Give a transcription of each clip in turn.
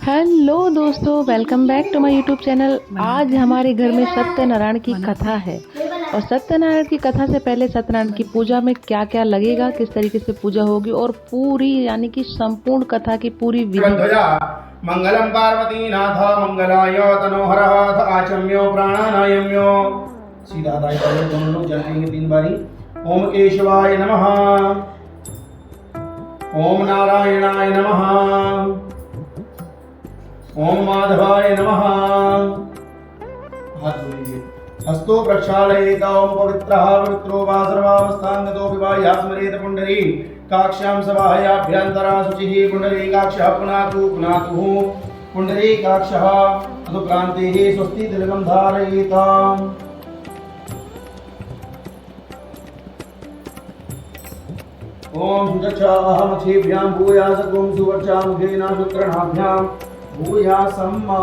Hello दोस्तों, welcome back to my YouTube channel. आज हमारे घर में सत्यनारायण की कथा है और सत्यनारायण की कथा से पहले सत्यनारायण की पूजा में क्या क्या लगेगा, किस तरीके से पूजा होगी और पूरी यानी कि संपूर्ण कथा की पूरी विधि। मंगलम पार्वती नाथ मंगलाय तनोहर आचम्यो प्राणानायम्यो। सीधा दाई पर दोनों लोग जलेंगे 3 बारी। ओम केशवाय नमः, ओम नारायणाय नमः, ओम माधवाय नमः। हाथ जोड़िए। हस्तो प्रक्षालयेत। ओम पवित्रः पवित्रो वा सर्वावस्थांगतो विवाह्य स्मरेत पुंडरी काक्षां सवाहयाभ्यन्तरा शुचिः। पुंडरी काक्षः पुनातु पुंडरी काक्षः अनुक्रान्तिः स्वस्ति तिलकं धारयेत। ओम सुचक्षाहमक्षेभ्यां भूयासकुं सुवर्चामुखेन शुक्रणाभ्यां भूयासम्मा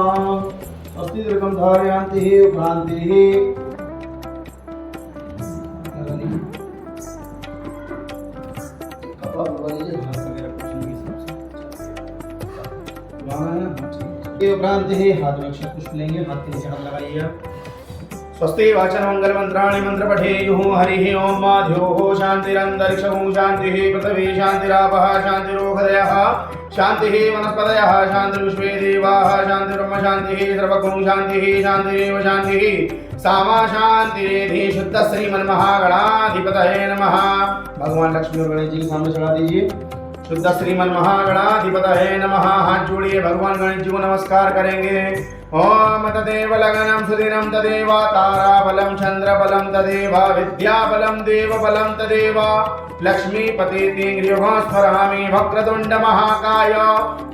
स्वस्ति तिलकं धारयन्ति उपरान्तिः। उपरांत ही हाथ में अक्षत पुष्प लेंगे, हाथ के नीचे हाथ लगाइए। स्वस्ति वाचन मंगल मंत्राणि मंत्र पठेयुः। हरिः ओम माध्योः शान्तिरन्तरिक्षं शान्तिः पृथिवी शान्तिरापः शान्तिरोषधयः शान्तिः वनस्पतयः शान्तिर्विश्वे देवाः शान्तिर्ब्रह्म शान्तिः सर्वगुण शान्तिः शान्तिरेव शान्तिः सामा शान्तिरेधि। शुद्ध श्रीमन्महागणाधिपतये नमः। भगवान लक्ष्मी और गणेश जी के सामने चढ़ा दीजिए। शुद्ध श्रीमन्महागणाधिपतये नमः। हाथ जोड़िए, भगवान गणेश जी को नमस्कार करेंगे। ओम तदेव लगनम सुदिनम तदेव ताराबलम चंद्रबलम तदेव विद्याबलम देवबलम तदेव लक्ष्मीपते गृहस्फरामि वक्रतुंड महाकाय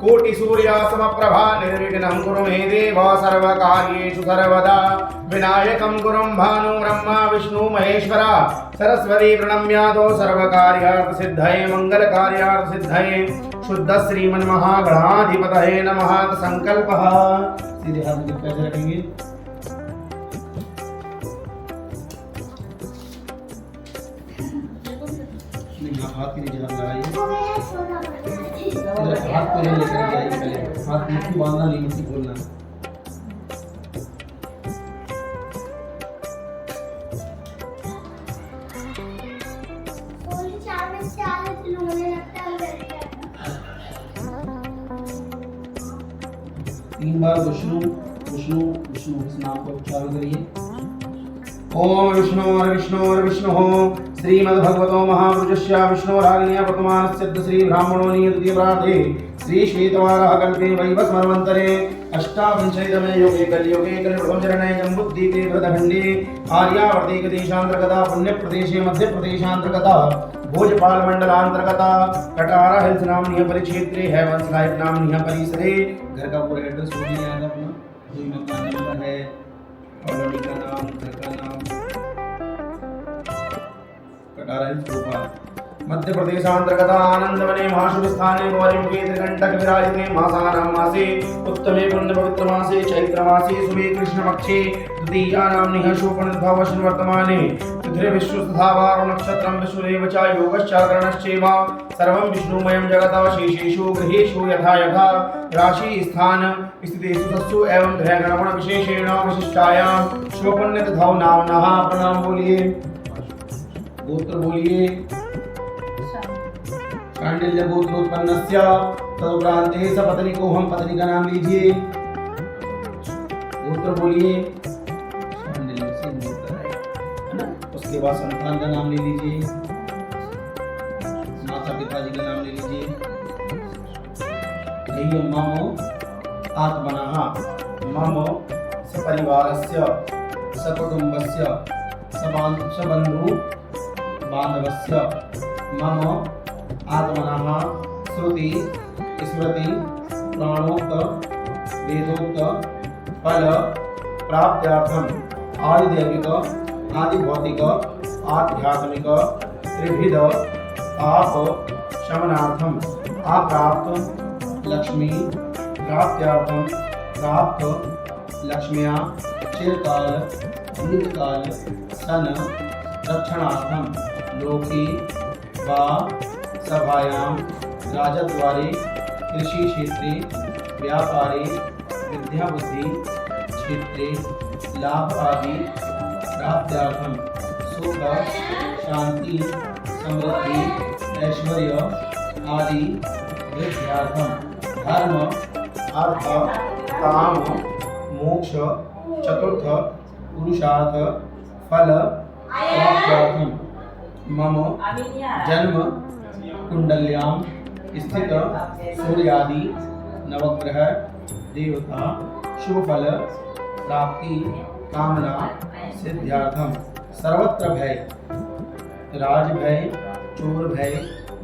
कोटि सूर्य समप्रभा निर्विघ्नं कुरु मे देव सर्वकार्येषु सर्वदा विनायकं गुरुं भानु ब्रह्मा विष्णु महेश्वर सरस्वती प्रणम्यादो सर्वकार्यार्थ सिद्धये मंगल कार्यार्थ सिद्धये। शुद्ध श्रीमन्महागणाधिपतये नमः। संकल्पः सीधे हाथ में कैसे रखेंगे। हाथ के नीचे हाथ लगाइए। हाथ को लेकर जाइए, पहले हाथ मुट्ठी बांधना नहीं, मुट्ठी खोलना। तीन बार विष्णु विष्णु विष्णु इस नाम को उच्चारण करिए। ओम विष्णु श्रीमद्भगवतो महापुरुषस्य विष्णोराज्ञया वर्तमानस्य श्री ब्राह्मणो नियतिति प्रार्थे श्री श्वेतवारः कल्पे वैवस्मन्वन्तरे अष्टाविंशतितमे युगे कलियुगे कलियुगं चरणे जम्बुद्वीपे भरतखण्डे आर्यावर्ते प्रदेशान्तर्गता पुण्यप्रदेशे मध्यप्रदेशान्तर्गता भोजपाल मंडलांतर्गता कटारा हिल्स नामनीय परिक्षेत्रे हैवंस लाइफ नामनीय परिसरे। घर का पूरा एड्रेस हो गया है अपना, जो मकान नंबर है, कॉलोनी का नाम, घर का नाम, कटारा हिल्स भोपाल मध्य प्रदेशांतर्गत आनंदवने महाशुभ स्थाने गौरीमुखे त्रिकंटक विराजिते मासानां मासे उत्तमे पुण्य पवित्र मासे चैत्र मासे शुभे कृष्ण पक्षे द्वितीया नाम्निः शोभनद्भावशन वर्तमाने तिथिरे विश्वसधावारो नक्षत्रं विश्वदेव च योगश्चाकरणश्चैव सर्वं विष्णुमयं जगतः शेषेषु गृहेषु यथा यथा राशि स्थान स्थितेषु तत्सु एवं ग्रह गणगुण विशेषेण विशिष्टायां शुभपुण्य तिथौ नाम्नः। प्रणाम बोलिए, गोत्र बोलिए। कांडिल्य गोत्रोत्पन्नस्य तदुपरांते सपत्नी को हम पत्नी का नाम लीजिए। गोत्र बोलिए। कांडिल्य से गोत्र है ना। उसके बाद संतान का नाम ले लीजिए, माता पिताजी का नाम ले लीजिए। यही ममो आत्मनः ममो सपरिवारस्य सकुटुम्बस्य सबंधु बांधवस्य मम आत्मनः श्रुति स्मृति प्राणोक्त वेदोक्त फल प्राप्त्यार्थम आदिदैविक आदि भौतिक आध्यात्मिक त्रिविध पाप शमनार्थम अप्राप्त लक्ष्मी प्राप्त्यार्थम प्राप्त लक्ष्म्या चिरकाल दीर्घकाल सन रक्षणार्थम लोके वा सभायां राजद्वारे कृषि क्षेत्रे व्यापारे विद्या बुद्धि क्षेत्रे लाभ आदि प्राप्त्यार्थम सुख शांति समृद्धि ऐश्वर्य आदि वृद्ध्यर्थम धर्म अर्थ काम मोक्ष चतुर्थ पुरुषार्थ फल प्राप्त्यार्थम मम जन्म कुंडल्यां स्थित सूर्यादि नवग्रह देवता शुभ फल प्राप्ति कामना सिद्ध्यार्थम सर्वत्र भय राज भय चोर भय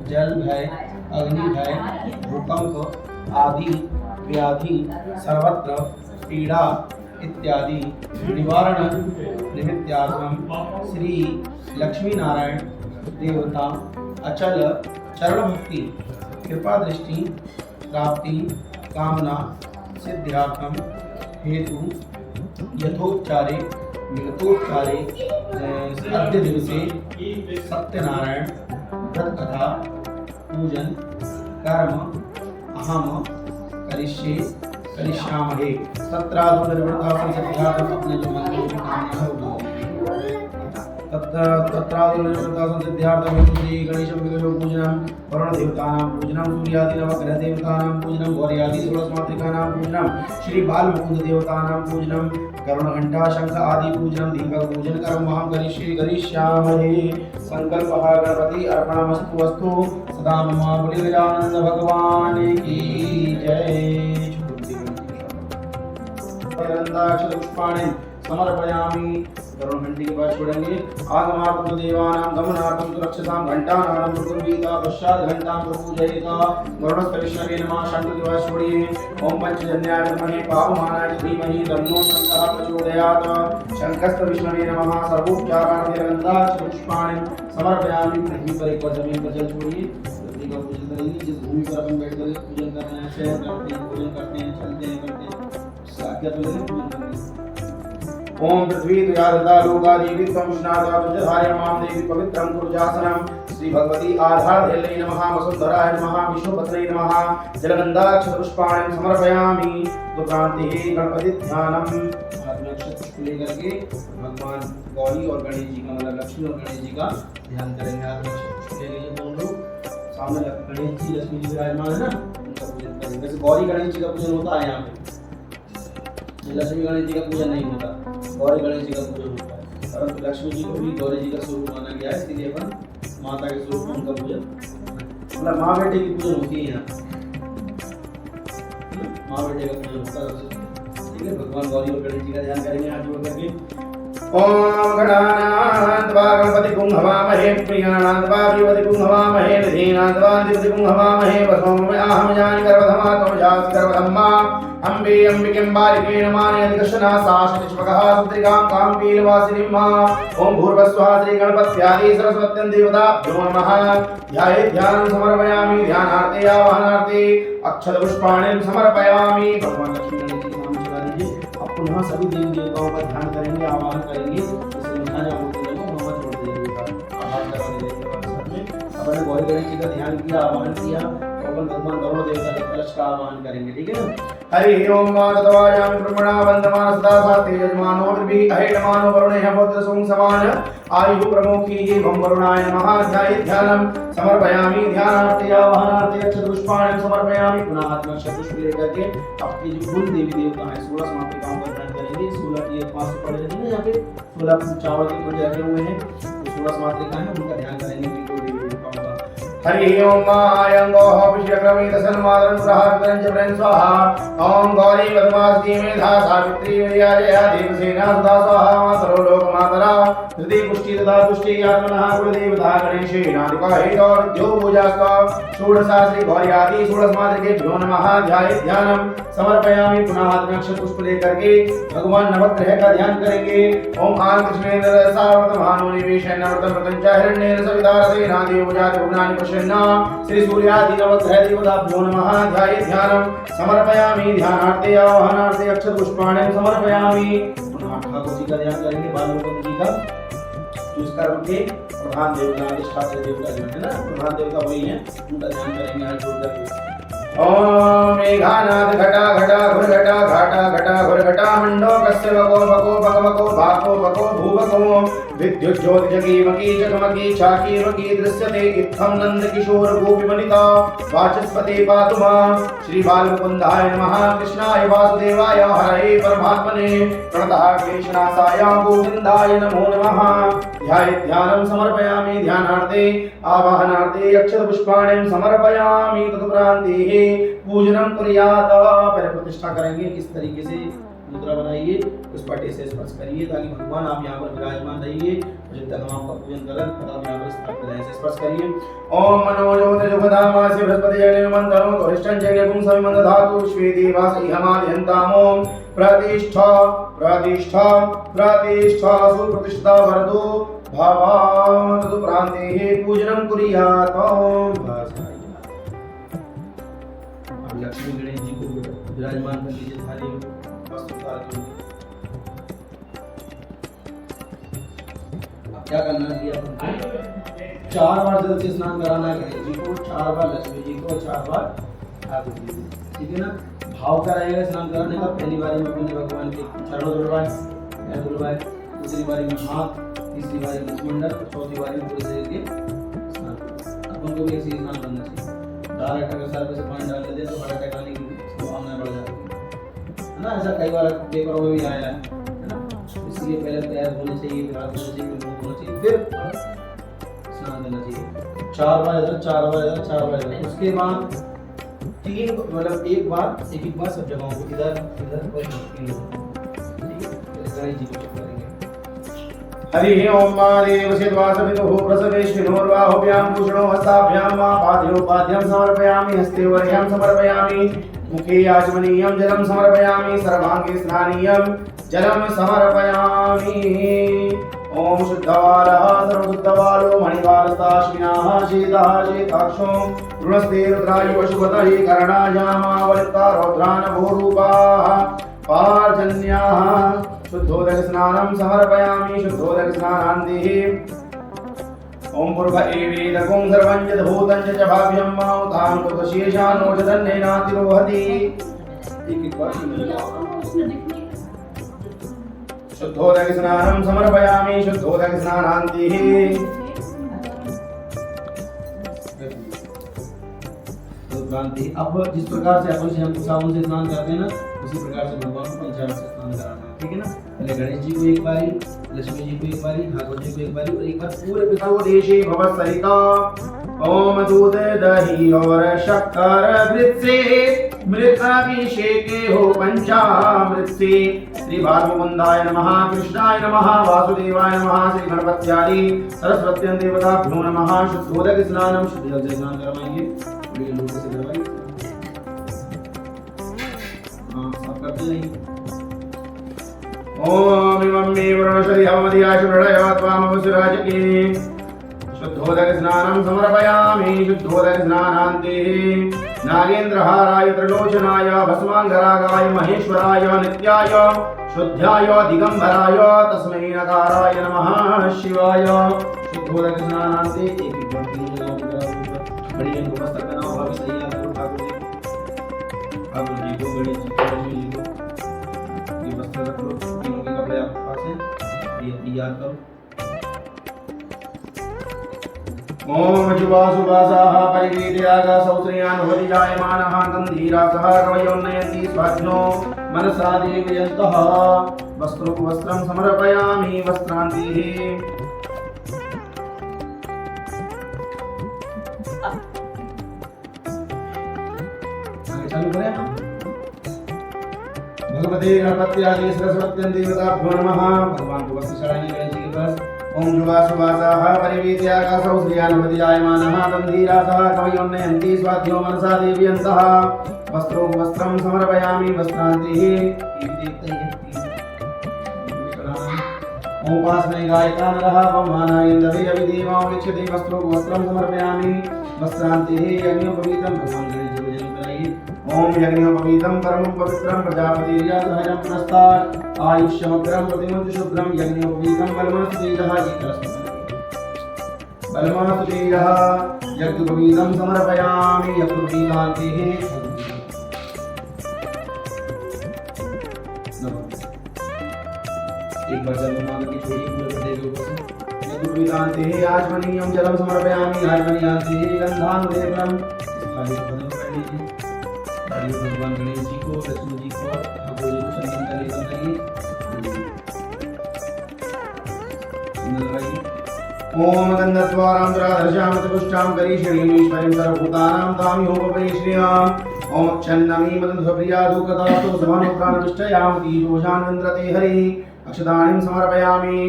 जल भय अग्नि भय भूकंप आदि व्याधि सर्वत्र पीड़ा इत्यादि निवारण निमित्तार्थम श्री लक्ष्मी नारायण देवता अचल चरण भक्ति कृपा दृष्टि प्राप्ति कामना सिद्ध्यार्थम हेतु यथोच्चारे मिगतोच्चारे अद्य दिवसे सत्यनारायण व्रत कथा पूजन कर्म अहम करिष्ये करिष्यामहे। सत्रादो निर्वृत्तासन सिद्ध्यार्थम अपने जो मन में कामना है वो तत्रादो निर्वृत्तासन सिद्ध्यार्थम श्री गणेशं विग्रह पूजनम वरुण देवतानां पूजनम सूर्यादि नवग्रह देवतानां पूजनम गौर्यादि षोडश मातृकानां पूजनम श्री बाल मुकुंद देवतानां पूजनम करुण घंटा शंख आदि पूजनम दीपक पूजन कर्म अहम करिष्ये करिष्यामहे। संकल्पः गणपति अर्पणमस्तु अस्तु सदा मम बोले गजानन भगवान की जय। पुष्पाणि समर्पयामि। वरुण घंटी के पास छोड़ेंगे। आगमार्थं देवानां गमनार्थं सुरक्षतां घंटानादं प्रकुर्वीता पश्चात् घंटां प्रपूजयेता। वरुणस्य विष्णवे नमः। शंख के पास छोड़िए। ओम पंचजन्याय विद्महे पावमानाय धीमहि तन्नो शंकः प्रचोदयात्। शंखस्य विष्णवे नमः। सर्वोपचारार्थे गंधाक्ष पुष्पाणि समर्पयामि। पृथ्वी पर एक बार जमीन पर जल छोड़िए। पृथ्वी का पूजन करेंगे। जिस भूमि पर अपन बैठकर पूजन कर रहे हैं, शयन करते हैं, पूजन करते हैं, चलते हैं, करते हैं, आज्ञा तो लेते पूजन करेंगे। ओम पृथ्वी तुयादता लोकादीपि संष्णाता तुझधार्यमां देवी पवित्रं कुरुजासनं। श्री भगवती आधारधेल्यै नमः। वसुंधराय नमः। विष्णुपत्न्यै नमः। जलगंधाक्ष पुष्पाणि समर्पयामि। दुर्गान्तिः गणपति ध्यानम्। हाथ में अक्षत पुष्प लेकर के भगवान गौरी और गणेश जी का मतलब लक्ष्मी और गणेश जी का ध्यान करेंगे। हाथ में अक्षत पुष्प ले लीजिए दोनों लोग। सामने गणेश जी लक्ष्मी जी विराजमान है ना, उनका पूजन करेंगे। वैसे गौरी गणेश जी का पूजन होता है यहाँ पे, लक्ष्मी गणेश जी का पूजन नहीं होता, गौरी गणेश जी का पूजन होता है। परंतु लक्ष्मी जी को भी गौरी जी का स्वरूप माना गया है, इसलिए अपन माता के स्वरूप में उनका पूजन मतलब माँ बेटे की पूजन होती है यहाँ। माँ बेटे का पूजन होता है। ठीक है, भगवान गौरी और गणेश जी का ध्यान करेंगे हाथ जोड़ करके। ओम गणानां गणपतिं हवामहे। प्रियाणां विपतिं हवामहे। निधीनां विपतिं हवामहे। वसोमयाहं जानि गर्भधमा त्वमजासि गर्भधम्मा। अम्बे अम्बिकें बालिके नमामि। अधिकशना साशनिष्पकः सुत्रिकां कां पीलवासिनीं। ओम भूर्भुवस्सुः श्री गणपत्यादि सरस्वत्यं देवताभ्यो नमः। ध्याये ध्यानं समर्पयामि। ध्यानार्थे आवाहनार्थे अक्षत पुष्पाणि समर्पयामि। भगवान लक्ष्मी गणेश जी के नाम चला दीजिए। अब पुनः सभी देवी देवताओं का ध्यान करेंगे, आवाहन करेंगे। इससे उठाया मूर्ति को नमः छोड़ दीजिएगा। आवाहन करा दीजिए। अपन गौरी गणेश जी का ध्यान किया, आवाहन किया, अपन भगवान वरुण देवता के कलश का आवाहन करेंगे। ठीक है ना। हरि ओम तत्वायामि ब्रह्मणा वन्दमान सदा साते यजमानो विभि अहेडमानो वरुणेह पुत्र सोम समान आयु प्रमुखी भम वरुणाय नमः। ध्याये ध्यानं समर्पयामि। ध्यानार्थे आवाहनार्थे अक्षत पुष्पाणि समर्पयामि। पुनः हाथ में अक्षत पुष्प लेकर के आपकी जो कुल देवी देवता है 16 मातृकाओं का ध्यान करेंगे। 16 की 5 पड़े रहते हैं यहाँ पे, 16 चावल के पुंज रखे हुए हैं, 16 मातृकाएं हैं, उनका ध्यान करेंगे बिल्कुल देवी देवताओं का। हरि ओम आयंगोः पुष्यक्रमे तसन्मादरं प्रहारं च प्रेम स्वाहा। ओम गौरी पद्मावती मेधा सावित्री विजया देवसेना सदा स्वाहा। मातरो लोकमातरा हृदय पुष्टि तथा तुष्टि आत्मनः कुलदेवता गणेशेनादिपाहे गौरद्यो पूजास्ता। षोडशास्त्री गौरी आदि 16 मातृकेभ्यो नमः। ध्याये ध्यानं समर्पयामि। पुनः हाथ में अक्षत पुष्प लेकर के भगवान नवग्रह का ध्यान करेंगे। ओम आन कृष्णेन्द्र सावर्तमानो निवेशेन नवरतं प्रपंच हिरण्येन सविता रसेना देवजाति भुवनानि पश्यन्ना। श्री सूर्यादि नवग्रह देवताभ्यो नमः। ध्याये ध्यानं समर्पयामि। ध्यानार्थे आवाहनार्थे अक्षत पुष्पाणि समर्पयामि। पुनः ठाकुर जी का ध्यान करेंगे, बाल मुकुंद जी का, जो इस कर्म के प्रधान देवता अधिष्ठात्री देवता जो है ना, प्रधान देवता वही है, उनका ध्यान करेंगे हाथ जोड़ करके। ओम मेघानाथ घटा घटा घुर घटा घाटा घटा घुर घटा मंडो कस्य भगो भगो भगवको भाको भगो भूभगो विद्युत ज्योति जगीमकी जगमकी चाकीमकी दृश्यते इत्थं नंद किशोर गोपी वनिता वाचस्पति पातु मां श्री बाल मुकुंदाय नमः कृष्णाय वासुदेवाय हरे परमात्मने प्रणतः क्लेशनाशाय गोविंदाय नमो नमः ध्यानं समर्पयामि ध्यानार्थे आवाहनार्थे अक्षत पुष्पाणि समर्पयामि तदुपरांते पूजनम कुर्यात। पहले प्रतिष्ठा करेंगे इस तरीके से मुद्रा बनाइए, उस पट्टे से स्पर्श करिए ताकि भगवान आप यहाँ पर विराजमान रहिए। जब तक हम आपका पूजन करें तब आप यहाँ पर स्थापित से स्पर्श करिए। ओम मनोजोत जुगदामासि बृहस्पति जने मंत्रो तो हिष्टं जने पुं सविमंद धातु श्वेति वासि हमाद्यन्तामो प्रतिष्ठा प्रतिष्ठा प्रतिष्ठा सुप्रतिष्ठा वरदो भवा तदुपरांते पूजनम कुर्यात। लक्ष्मी गणेश जी को विराजमान कर लीजिए थाली में क्या करना है आपको 4 बार जल से स्नान कराना है गणेश जी को, 4 बार लक्ष्मी जी को, 4 बार ठाकुर जी को, ठीक है ना। भाव का रहेगा स्नान कराने का। पहली बारी में अपने भगवान के चरणों धुलवाए, पैर धुलवाए, दूसरी बारी में हाथ, तीसरी बारी में मुंडन, चौथी बारी में पूरे शरीर के स्नान। अपन को भी ऐसे स्नान करना चाहिए। दाल आटा का सारे से पानी डाल देते तो हार्ट अटैक आने की संभावना बढ़ जाती है ना। ऐसा कई बार पेपरों में भी आया है ना। इसलिए पहले पैर धोने चाहिए, फिर हाथ धोने चाहिए, फिर मुंह धोना चाहिए, फिर स्नान करना चाहिए। 4 बार इधर, 4 बार इधर, 4 बार इधर। उसके बाद 3 मतलब एक बार सब जगहों को इधर इधर और 3 ठीक है। गणेश जी को चेक करेंगे। हरि ओम महादेव सिद्धासवितुः प्रसवेश्विनोर्बाहुभ्यां भूषणो हस्ताभ्यां वा पाद्योपाद्यं समर्पयामि, हस्ते वर्घ्यं समर्पयामि, मुखे आचमनीयं जलं समर्पयामि, सर्वांगे स्नानीयं जलं समर्पयामि। ओम शुद्धवालः सर्वशुद्धवालो मणिवालस्ताश्विनाः शीतः शीताक्षो ऋणस्ते रुद्राय पशुपतये कर्णायामावलिता रौद्रानभूरूपाः पार्जन्याः। शुद्धोदक स्नानं समर्पयामि, शुद्धोदक स्नानान्ते ओम पूर्व एवेदकं सर्वं च भूतं च भाव्यं माउतां कृतशेषानो जदन्नेनातिरोहति। एक बार शुद्धोदक स्नानं समर्पयामि, शुद्धोदक स्नानान्ते अब जिस प्रकार से अपन शैम्पू साबुन से स्नान करते हैं ना, उसी प्रकार से भगवान को पंचामृत से स्नान कराना है, ठीक है ना। पहले गणेश जी को एक बारी, लक्ष्मी जी को एक बारी, ठाकुर जी को एक बारी और एक बार पूरे पितरो देशे भव सरिता। ओम दूध दही और शक्कर घृत से मृताभिषेके हो पंचामृत से। श्री बालमुकुंदाय नमः, कृष्णाय नमः, वासुदेवाय नमः, श्री गणपत्यादि सरस्वत्यं देवताभ्यो नमः। शुद्धोदक स्नानं शुद्ध जल से स्नान करवाएंगे। ये लोग से करवाइए। हाँ सब करते नहीं। ओम इमं मे वरुणशरी हवमधियाशुरडया त्वामवसुराजके। शुद्धोदक स्नानं समर्पयामि, शुद्धोदक स्नानान्ते नागेन्द्रहाराय त्रिलोचनाय भस्मांगरागाय महेश्वराय नित्याय शुद्ध्याय दिगंबराय तस्मै नकाराय नमः शिवाय। शुद्धोदक स्नानान्ते एक बार तीन जगहों पर बढ़िया को बस करना होगा भी सही है। ठाकुर जी को, गणेश जी को, लक्ष्मी जी को ये वस्त्र रख लो। तीनों के कपड़े आपके पास हैं, ये तैयार करो। ओम जुवासुवासाः परिवीर्यागा सौत्रियान् भवति जायमानः गन्धीरासः कवयोन्नयन्ति स्वाध्नो मनसा देवयन्तः। वस्त्रं समर्पयामि, वस्त्रान्तिः चालू करें हम। भगवते गणपत्यादि सरस्वत्यं देवताभ्यो नमः। भगवान को वस्त्र चढ़ाएंगे गणेश जी के पास। ओम जुवासुवासाः परिवीर्यागासौ श्रियान् भवति जायमानः गन्धीरासः कवयोन्नयन्ति स्वाध्यो मनसा देवयन्तः। वस्त्रं समर्पयामि, वस्त्रान्तिः ओम पास्मै गायिका नरः पवमानायन्दवे अभिदेवां वीक्षते। वस्त्रं समर्पयामि, वस्त्रान्तिः यज्ञोपवीतं। भगवान गणेश जी को जल कराइए। ओम यज्ञोपवीतं परमं पवित्रं प्रजापतिर्यासहजं पुरस्तात् आयुष्यमग्रं प्रतिमुञ्च शुभ्रं यज्ञोपवीतं बलमास्तु तेजः। बलमास्तु तेजः यज्ञोपवीतं समर्पयामि। यज्ञोपवीतान्ते एक बार जल बना के छोड़िए पूरे पर्दे के ऊपर से। यदुर्विदान्ते आचमनीयं जलं समर्पयामि आचमनीयान्ते गन्धानुलेपनम्। इस थाली को बंद कर लीजिए। थाली को भगवान गणेश जी को, लक्ष्मी जी को, ठाकुर जी को चंदन का लेपन करिए। ओम गंधद्वारां द्रादर्शामत पुष्टां करीषणीं ईश्वरीं सर्वभूतानां तामिहोपरि श्रियाम्। ओम चन्नमी मदन्धप्रिया दुःखदातो समानुप्राणविष्टयां तीजोषान्वन्द्रते हरिः। अक्षताणिं समर्पयामि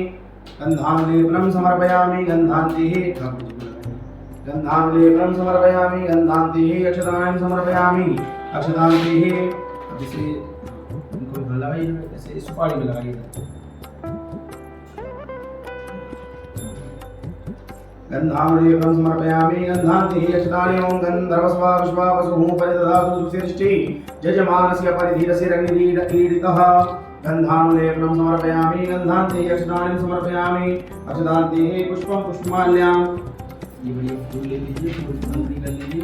गन्धानुलेपनं समर्पयामि गन्धान्तिः गन्धानुलेपनं समर्पयामि गन्धान्तिः अक्षताणिं समर्पयामि अक्षतान्तिः। अब इसे इनको लगाइए, ऐसे सुपारी में लगाइए। गन्धानुलेपनं समर्पयामि गन्धान्तिः अक्षतानि ओं गन्धर्वस्वा विश्वावसुः परिदधातु सुशिष्टि यजमानस्य परिधीरसिरग्निरीडितः। गन्धानुलेपनं समर्पयामि गन्धान्तिः अक्षतानि समर्पयामि अक्षतान्तिः पुष्पं पुष्पमाल्यां। ये बड़ी फूल ले लीजिए, फूल बंदी कर लीजिए।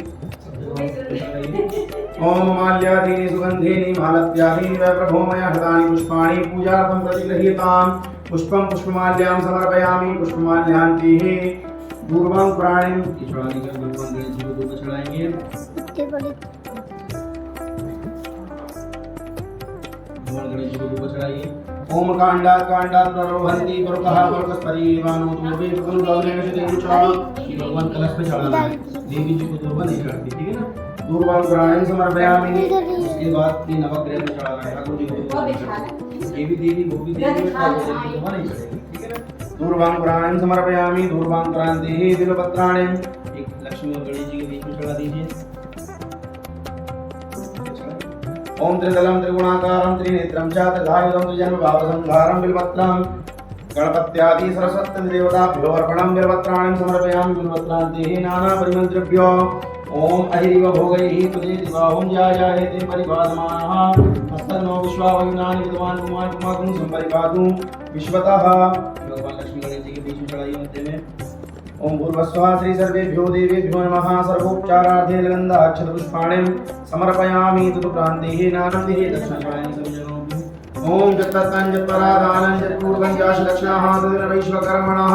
ओम माल्यादीनि सुगन्धीनि मालत्यादीनि वै प्रभो मया हृतानि पुष्पाणि पूजार्थं प्रतिगृह्यताम्। पुष्पं पुष्पमाल्यां समर्पयामि पुष्पमाल्यान्तिः दूर्वां प्राणिं चढ़ाने का भगवान गणेश जी को दूर चढ़ाएंगे। भगवान गणेश जी को दूर चढ़ाइए। ओम कांडात् कांडात् प्ररोहन्ति परुकः परुकस्परीवानो दूर्वे फुल्गौरेण देवचा। ये भगवान कलश पे चढ़ाना है, देवी जी को दूर्वा नहीं चढ़ाती, ठीक है ना। दूर्वां प्राणिं समर्पयामि। उसके बाद ये नवग्रह में चढ़ाना है, ठाकुर जी को दूर्वा नहीं चढ़ाती। देवी देवी गोपी देवी को दूर्वा नहीं चढ़ेगी, ठीक है ना। दूर्वां प्राणिं समर्पयामि दूर्वां प्रान्तिः बिल्वपत्राणिं। एक लक्ष्मी और गणेश जी के बीच में चढ़ा दीजिए। ओम त्रिदलं त्रिगुणाकारं त्रिनेत्रं च त्रिधायुधं त्रिजन्मभावसंहारं बिल्वपत्रं। गणपत्यादि सरस्वती देवताभ्यो अर्पणं बिल्वपत्राणिं समर्पयामि बिल्वपत्रान्तिः नानापरिमन्त्रिभ्यो। ओम अहिरिव भोगैः तुजेति बाहुं जायायते परिपादमानः। हस्तनो विश्वावयुनानि विद्वान् कुमार कुमाकुं संपरिपातु विश्वतः। भगवान लक्ष्मी गणेश जी के बीच में चढ़ाइए मध्य में। ओम भूर्भुवस्सुः श्री सर्वेभ्यो देवेभ्यो नमः। सर्वोपचारार्थे गन्धाक्षतपुष्पाणिं समर्पयामि तदुपरान्तिः नानन्दिः दक्षिणचायनि सविजनोऽपि। ओम जत्तत्तं जत्परादानं जत्पूर्वं जाशलक्ष्णाः तदिनवैश्वकर्मणः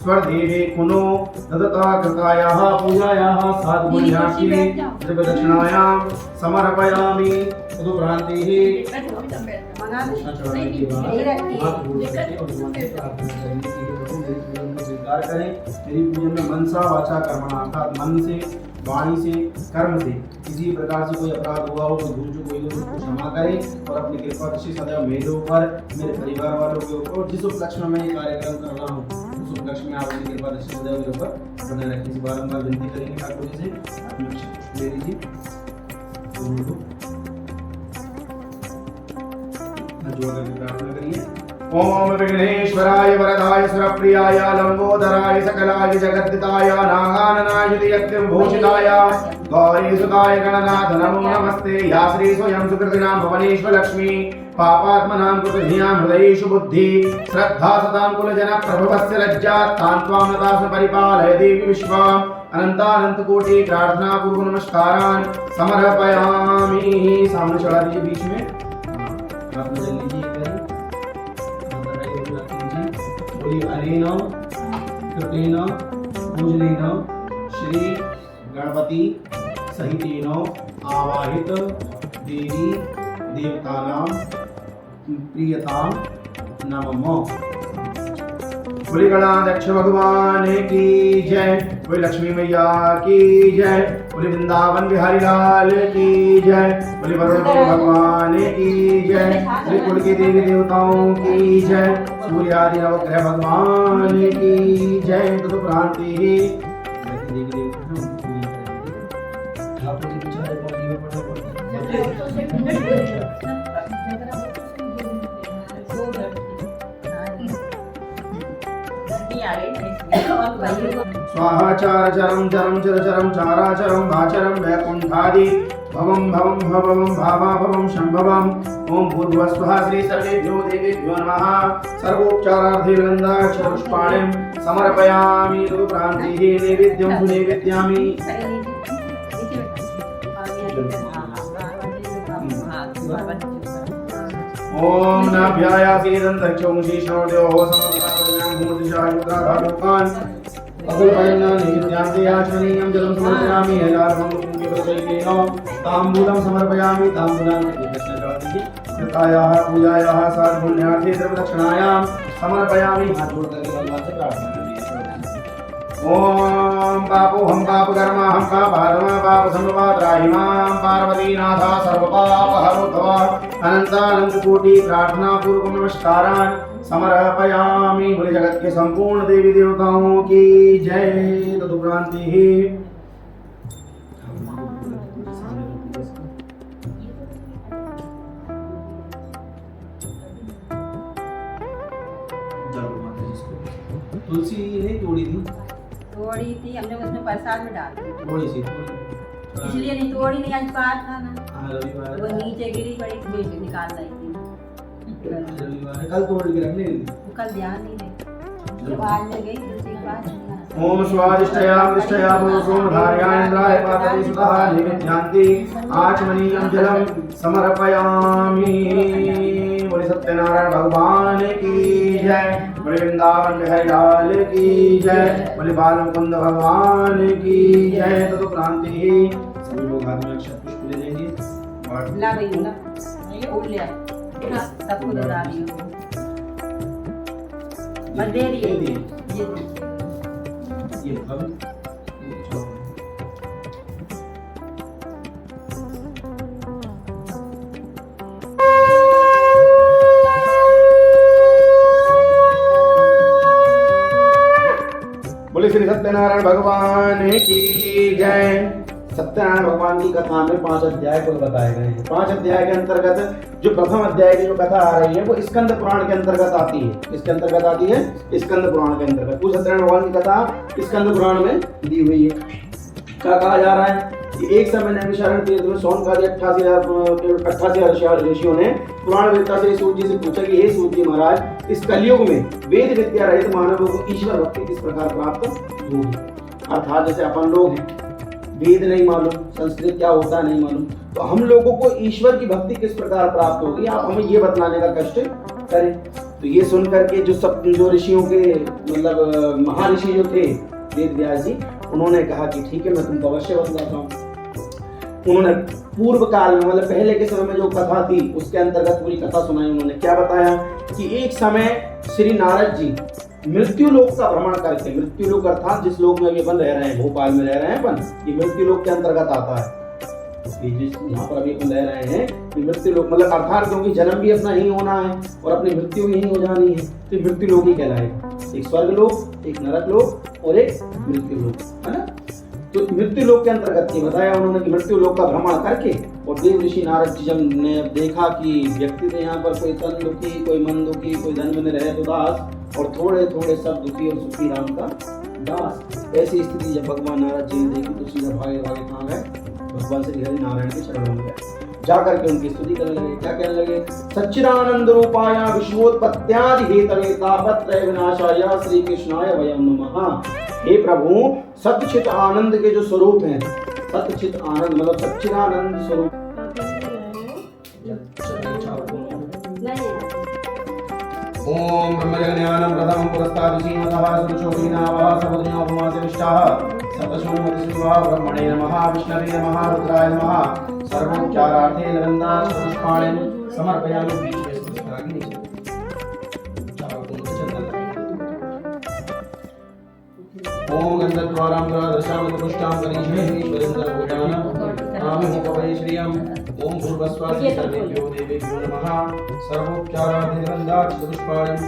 स्वर्देवे कुनो ददता कृतायाः पूजायाः साधुपुण्यार्थे त्रिपदक्षिणायां समर्पयामि तदुपरान्तिः। स्वीकार करें मेरी पूजन में मनसा वाचा कर्मणा अर्थात मन से वाणी से कर्म से किसी प्रकार से कोई अपराध हुआ हो, कोई भूल चूक हुई हो, उसको क्षमा करें और अपनी कृपा दृष्टि सदैव मेरे ऊपर, मेरे परिवार वालों के ऊपर, जिस उपलक्ष्य में मैं ये कार्यक्रम कर रहा हूँ उस उपलक्ष्य में आप अपनी कृपा दृष्टि सदैव मेरे ऊपर बने रखें। इस बारंबार विनती करेंगे ठाकुर जी से। आप ले लीजिए प्रार्थना करिए। ओम विघ्नेश्वराय वरदाय सुरप्रियाय लंबोदराय सकलाय जगद्दिताय नागाननाय दिव्यभूषिताय गौरीसुताय गणनाथ नमो नमस्ते। या श्री स्वयं सुकृतिनां भुवनेश्वर लक्ष्मी पापात्मनां कृतधियां हृदयेषु बुद्धि श्रद्धा सतां कुलजन प्रभवस्य लज्जा तां त्वां नतासु परिपालय देवी विश्वा। अनंतानंत कोटि प्रार्थना पूर्व नमस्कारान् समर्पयामि। सामने चढ़ा दीजिए बीच में। आप जल लीजिए अनेन कृतेन पूजनेन श्री गणपति सहितेन आवाहित देवी देवतानां प्रियतां नमः। बोली गणाध्यक्ष भगवान की जय। बोली लक्ष्मी मैया की जय। बोली वृंदावन बिहारी लाल की जय। बोली वरुण भगवान की जय। बोली कुल के देवी देवताओं की जय। सूर्यादि नवग्रह भगवान की जय। तदुपरान्ति स्वाहाचार चरम चरम चरचरम चाराचरम भाचरम वैकुंठादि भवम भवम भवम भावा भवम शंभवम। ओम भूर्भुवस्सुः श्री सर्वेभ्यो देवेभ्यो नमः। सर्वोपचारार्थे गन्धाक्षतपुष्पाणिं समर्पयामि तदुपरान्तिः नैवेद्यं सुनैवेद्यामि। ओम नाभ्यायासीदन्तरिक्षं शीर्षोद्योः समर्पयामि भूतिशायुद्राधारोकान् अगुल्पयन्ना नित्यान्ते आचमनीयं जलं समर्पयामि हजारमं कुङ्कुमप्रसैकेन ताम्बूलं समर्पयामि ताम्बूलं कृतायाः पूजायाः साधुपुण्यार्थे द्रव्यदक्षिणायां समर्पयामि हाथ जोड़ करके भगवान से प्रार्थना करिए। ओम पापोहं पापकर्माहं पापहरमा पापसम्भवात्राहिमां पार्वतीनाथा सर्वपापहरो भव अनंतानंत कोटि प्रार्थना पूर्वक नमस्कारान् समर्पयामि। बोले जगत के संपूर्ण देवी देवताओं की जय। तदुपरांति तुलसी नहीं तोड़ी थी हमने उसमें प्रसाद में डाल दी थोड़ी सी इसलिए नहीं तोड़ी नहीं, आज पार था ना रविवार वो नीचे गिरी पड़ी तो बेच निकाल रही थी। रविवार कल तोड़ के रख लेंगे। वो कल ध्यान नहीं दे जब आज में गई तुलसी के पास। ओम स्वादिष्टयाम दिष्टयाम सोमधार्याय इंद्राय पातये सुतः निवेद्यांति आचमनीयं जलं समर्पयामि। बोले सत्यनारायण भगवान की जय। बोले वृंदावन बिहारी लाल की जय। बोले बाल मुकुंद भगवान की जय। तदुपरांति सभी लोग हाथ में अक्षत पुष्प ले लेंगे और ला गई ना ये उड़ लिया सब कुछ उड़ा रही हूँ मैं दे रही हूँ ये अब बोले श्री सत्यनारायण भगवान की जय। सत्यनारायण भगवान की कथा में 5 अध्याय को बताए गए हैं। 5 अध्याय के अंतर्गत जो प्रथम अध्याय की जो कथा आ रही है वो स्कंद पुराण के अंतर्गत आती है। किसके अंतर्गत आती है? स्कंद पुराण के अंतर्गत। उस सत्यनारायण भगवान की कथा स्कंद पुराण में दी हुई है। क्या कहा जा रहा है कि एक समय नैमिषारण्य तीर्थ में सौनकादि 88 ऋषियों ने पुराण वेदता से सूत जी से पूछा कि हे सूत जी महाराज, इस कलयुग में वेद विद्या रहित मानवों को ईश्वर भक्ति किस प्रकार प्राप्त होगी। अर्थात जैसे अपन लोग हैं, वेद नहीं मालूम, संस्कृत क्या होता है नहीं मालूम, तो हम लोगों को ईश्वर की भक्ति किस प्रकार प्राप्त होगी, आप हमें ये बतलाने का कष्ट करें। तो ये सुन करके जो ऋषियों के मतलब महर्षि जो थे वेद व्यास जी, उन्होंने कहा कि ठीक है मैं तुमको अवश्य बतलाता हूँ। उन्होंने पूर्व काल में मतलब पहले के समय में जो कथा थी उसके अंतर्गत पूरी कथा सुनाई। उन्होंने क्या बताया कि एक समय श्री नारद जी मृत्यु लोक का भ्रमण करके, मृत्यु लोक अर्थात जिस लोक में अभी अपन रह रहे हैं, भोपाल में रह रहे हैं अपन, ये मृत्यु लोक के अंतर्गत आता है। जिस यहाँ पर अभी अपन रह रहे हैं ये मृत्यु लोक मतलब अर्थात क्योंकि जन्म भी अपना ही होना है और अपनी मृत्यु भी ही हो जानी है, तो मृत्यु लोक ही कहलाएगा। एक स्वर्ग लोक, एक नरक लोक और एक मृत्यु लोक, है ना। तो मृत्यु लोक के अंतर्गत ये बताया उन्होंने कि मृत्यु लोक का भ्रमण करके और देव ऋषि नारद जी जब ने देखा कि व्यक्ति तो यहाँ पर कोई तन दुखी, कोई मन दुखी, कोई धन में रहे तो दास और थोड़े थोड़े सब दुखी और सुखी राम का दास। ऐसी स्थिति जब भगवान नारद जी ने देखी तो सीधा भागे भागे कहाँ गए, भगवान श्री हरि नारायण के चरणों में गए। जाकर के उनकी स्तुति करने लगे। क्या कहने लगे? सच्चिदानंद रूपाय विश्वोत्पत्त्यादि हेतवे तापत्रय विनाशाय श्री कृष्णाय वयं नमः। हे प्रभु, सच्चित आनंद के जो स्वरूप हैं, सच्चित आनंद मतलब सच्चिदानंद स्वरूप। ओम ब्रह्मज्ञानं प्रथमं पुरस्तात् श्रीमतः सुरशोभिनावः समुद्रयोपमासनिष्ठाः सप्तशून्यमतिशिवाः ब्रह्मणे नमः विष्णवे नमः रुद्राय नमः। सर्वोपचारार्थे नरन्दास पुष्पाणिं समर्पयामि। बीच में इस तरह की नीचे ओम गंधद्वारां प्रदर्शामि पुष्टां करिष्ये ईश्वरेन्द्र नामि कवये श्रियम्। ओम भूर्भुवस्सुः सर्वेभ्यो देवेभ्यो नमः। सर्वोपचारार्थे नरन्दाक्षपुष्पाणिं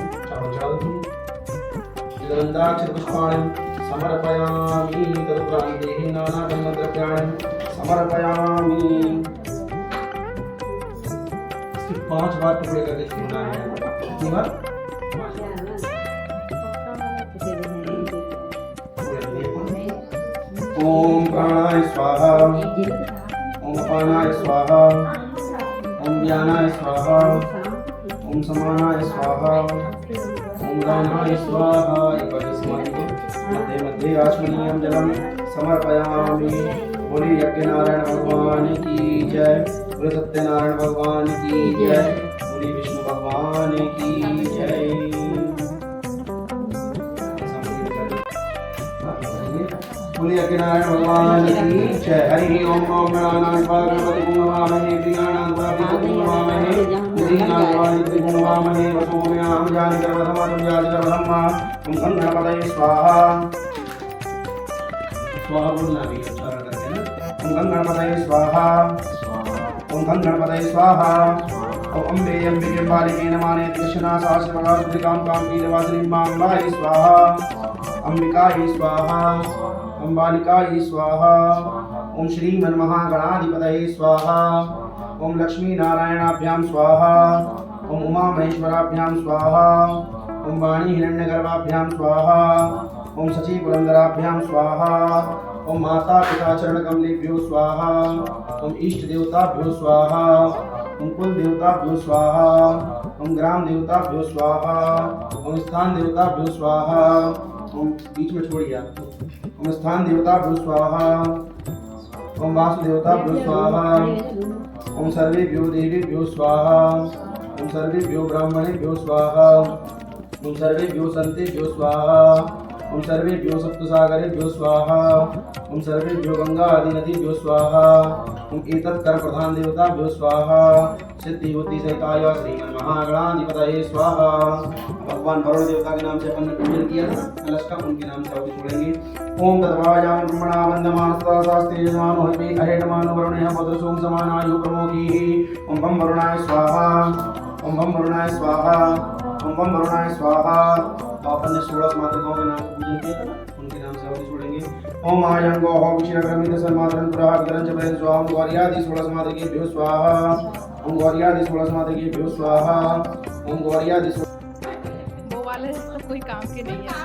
नरन्दाक्षपुष्पाणिं समर्पयामि। तदुपरान्ते नानागन्धद्रव्याणि समर्पयामि। इसके 5 बार टुकड़े करके छूना है। कितनी बार? 5 बार। ओम प्राणाय स्वाहा, ओम अपानाय स्वाहा, ओम ज्ञानाय स्वाहा, ओम समानाय स्वाहा, ओम दानाय स्वाहा। एक बार समाधि को मध्य मध्य आचमनीयं जलं समर्पयामि। बोले यज्ञ नारायण भगवान की जय। बोले सत्यनारायण भगवान की जय। बोलिए विष्णु भगवान की जय। बोलिए नारायण भगवान की जय। हरि ओम ओम गणानां गणपति गुणवामहे प्रियाणां गुणवामहे श्रीनाथवाणि गुणवामहे वसोम्यां जानि गर्भधमं जाति गर्भधम्मा ओम गणपतये स्वाहा। स्वाहा बोलना भी उच्चारण करके ना। ओम गणपतये स्वाहा, ओम गणपतये स्वाहा। ओम अम्बे अम्बिके बालिके नमाने कृष्णा सहस्रमगासुरिकां कामकीलवासिनीं माम्बायै स्वाहा, अंबिकायै स्वाहा, अम्बालिकायै स्वाहा। ओम श्रीमन्महागणाधिपतये स्वाहा, ओम लक्ष्मी नारायणाभ्यां स्वाहा, ओम उमा महेश्वराभ्यां स्वाहा, ओम वाणी हिरण्यगर्भाभ्यां स्वाहा, ओम शची पुरंदराभ्यां स्वाहा, ओम माता पिता चरण कमलेभ्यो स्वाहा, ओम इष्ट देवताभ्यो स्वाहा, ओम कुल देवताभ्यो स्वाहा, ओम ग्राम देवताभ्यो स्वाहा, ओम स्थान देवताभ्यो स्वाहा। ओम बीच में छोड़िए आप। ओम स्थान देवताभ्यो स्वाहा, ओम वासु देवताभ्यो स्वाहा, ओम सर्वेभ्यो देवेभ्यो स्वाहा, ओम सर्वेभ्यो ब्राह्मणेभ्यो स्वाहा, ओम सर्वेभ्यो संतेभ्यो स्वाहा, ओम सर्वेभ्यो सप्तसागरेभ्यो स्वाहा, ओम सर्वेभ्यो गंगा आदि नदीभ्यो स्वाहा, ओम एतत् कर प्रधान देवताभ्यो स्वाहा, सिद्धि बुद्धि सहिताय श्रीमन्महागणाधिपतये स्वाहा। भगवान वरुण देवता के नाम से अपन ने पूजन किया था, कलश का उनके नाम से आहुति छोड़ेंगे। ओम तद्वायाम ब्रह्मणा वंदमान सदा शास्त्रे यजमानो हरि अहेडमानो वरुणः पुत्र सोम समानायु प्रमोगी। ओम बम वरुणाय स्वाहा, ओम बम वरुणाय स्वाहा, ओम बम वरुणाय स्वाहा। अपन ने 16 मातृकाओं के नाम से पूजन किया था, उनके नाम से आहुति छोड़ेंगे। ओम आयंगो हो विष्णुक्रमित सन्मात्रं पुराः वितरं च परें स्वाहा। ओम गौर्यादि 16 मातृकेभ्यो स्वाहा, ओम गौर्यादि 16 मातृकेभ्यो स्वाहा, ओम गौर्यादि वो वाले तो कोई काम के नहीं है।